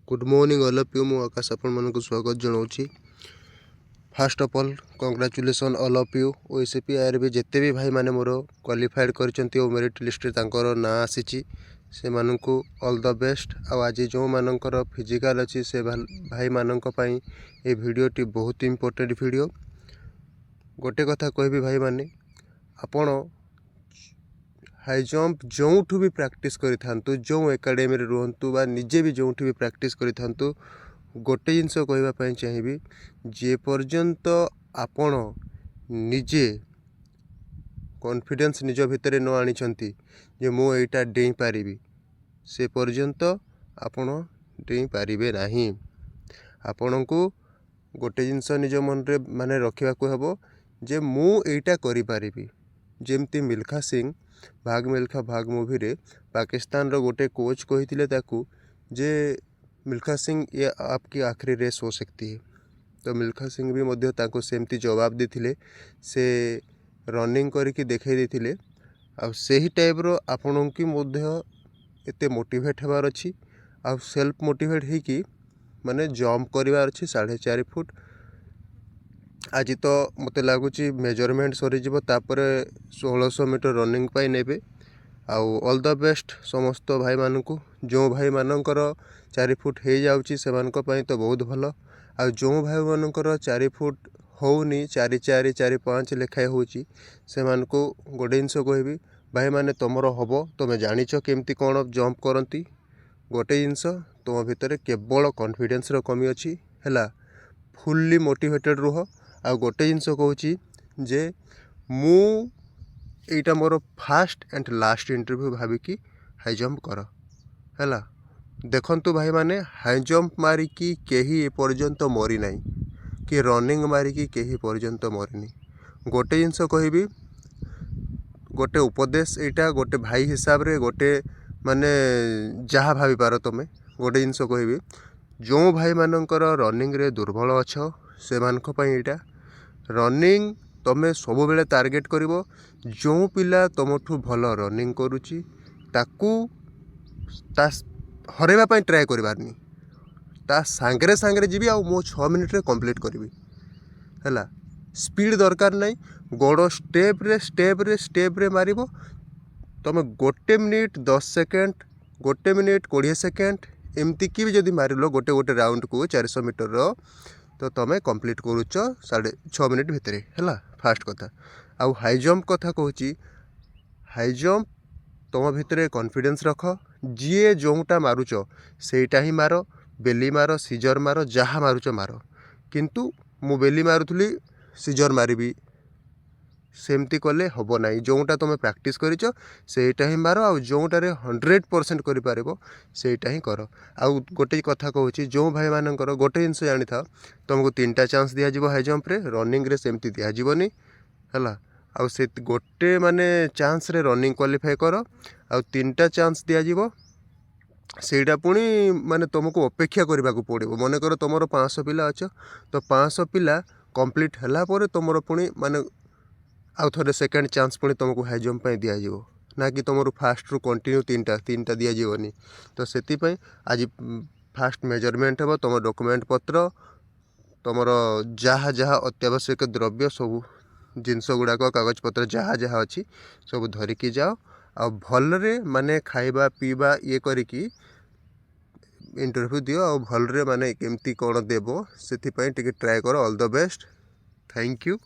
Good morning all of you. मु आकाश आपण मानक स्वागत जनाऊँगी। First of all congratulation all of you. OSP आर भी जिते भी भाई माने मोर क्वालिफाइड करछंती और मेरिट लिस्ट तांकर ना आसीची से मानकु ऑल द बेस्ट। आज जो मानकर फिजिकल अच्छी से भाई मानक पई ए वीडियोटी बहुत इंपोर्टेंट वीडियो। गोटे कथा कहबी भाई माने आपण हाई जंप जो भी प्रैक्टिस करि थांतु जो एकेडमी रे रुहंतु बा निजे भी जो भी प्रैक्टिस करि थांतु गोटे जिनस कहवाई चाहिए जे पर्यंत आपण निजे कॉन्फिडेंस निज भितर न आनी जे मु एटा डेई पारिबी से पर्यंत आपण डेई पारिबे नाही। आपण को गोटे जिनस निज मन रे माने रखिबा को हबो जे मु एटा करि पारिबी। जेमती मिल्खा सिंह भाग मिल्खा भाग मूवी रे पाकिस्तान रो गोटे कोच कही ताकू जे मिल्खा सिंह ये आपकी आखिरी रेस हो सकती है। तो मिल्खा सिंह भी मध्य ताको सेमती जवाब देथिले से रनिंग करके देखै देथिले। आ सही टाइप रो आपन की मध्य एते मोटिवेट हेबार अछि आ सेल्फ मोटिवेट हे कि माने जंप करिवार अछि 4.5 फुट। आज तो मते लगुच मेजरमेंट सरी जीवो तापर 1600 मीटर रनिंग पाई नेबे। आउ ऑल द बेस्ट समस्त भाई मानकु। जो भाई मानकर 4 फुट हो जाउची सेमानक पई तो बहुत भलो। आ जो भाई मानकर 4 फुट होउनी 4.4 4.5 लेखाए होची सेमानकु गोटे जिनस कहबी भाई माने तुमर हबो तुम जानिच केमती कौन जंप करती। गोटे जिनस तुम भितर केवल कॉन्फिडेंस रो कमी अछि हैला। फुल्ली मोटिवेटेड रुह। आ गोटे जिनस कहूँ जे मु एटा मोर फास्ट एंड लास्ट इंटरव्यू भाविकी हाई जंप कर हैला। देखंतु भाई माने हाई जंप मारिकी केही ए पर्यंत मरी नाही कि रनिंग मारिकी केही पर्यंत मरिनी। गोटे जिनस कहबी गोटे उपदेश एटा गोटे भाई हिसाब रे गोटे माने जहाँ भावी पार तुम गोटे जिनस कहबी जो भाई मानकर रनिंग रे दुर्बल अच्छ से मानक पई एटा रनिंग तमें सब बेले टार्गेट करिवो। जो पिला तुमठू भल रनिंग करुची ताकू ता हरेबा पई ट्राए करबारनी ता सांगरे सांगरे जीवी आ मो 6 मिनिट रे कंप्लीट करी हैला। स्पीड दरकार नहीं गोड़ स्टेप रे मारिबो तुम 1 मिनिट 10 सेकेंड 1 मिनिट 20 सेकेंड एमती की भी जदि मारिलो गोटे गोटे राउंड को 400 मीटर रो तो तुम कंप्लीट करुच 6.5 मिनिट भितर हैला। फास्ट कथा आउ हाई जंप कथा कहूँ हाई जंप तुम भितर कॉन्फिडेंस रख। जी जोटा मारुच सेटा ही मार बेली मार सीजर मार जहाँ मारुच मार किंतु मु बेली मारुथली सीजर मारिबी सेमती कले हम ना। जोटा तुम प्रैक्टिस करिच सेटा ही मार आ जोटारे 100% करि पारिबो सेटा ही कर। आउ गोटे कथा कहूँ जो भाई मानकर गोटे जिनस जानी था तुमको 3टा चांस दिया जिवो हाई जंप रे रनिंग रे सेमती दिया जीवनी हैला। आउ से गोटे माने चांस रे रनिंग क्वालिफाई कर आउ 3टा चांस दिया जिवो सेटा पुणी माने तुमको अपेक्षा करने को पड़ो। मन कर तुम 500 पिला अच्छ तो 500 पिला कंप्लीट हैला परे तुमर पुणी माने आउ थे सेकेंड चांस पुणी तुमको हाई जंप पे दिया जिवो ना कि तुम फास्ट रू कंटिन्यू 3टा दिया जीवनी। तो से आज फास्ट मेजरमेंट हे तुम डॉक्यूमेंट पत्र तुमर जहाँ जहाँ अत्यावश्यक द्रव्य सब जिनस गुड़ाक कागज पत्र जहाँ जहाँ अच्छी सब धरिकी जाओ आ भलरे माने खाइबा पीवा ये करिकी इंटरव्यू दियो आ भलरे माने केमती कौन देबो से टिके ट्राए करो। All the best. Thank you.